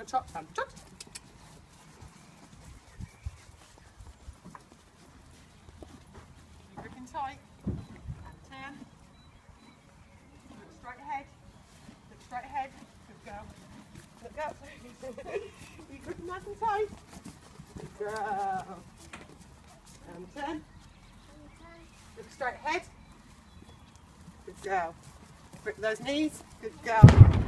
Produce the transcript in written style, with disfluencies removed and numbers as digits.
want to trot? Trot. Keep gripping tight. And turn. Look straight ahead. Look straight ahead. Good girl. Look up. You grip nice and tight. Good girl. And turn. Look straight ahead. Good girl. Grip those knees. Good girl.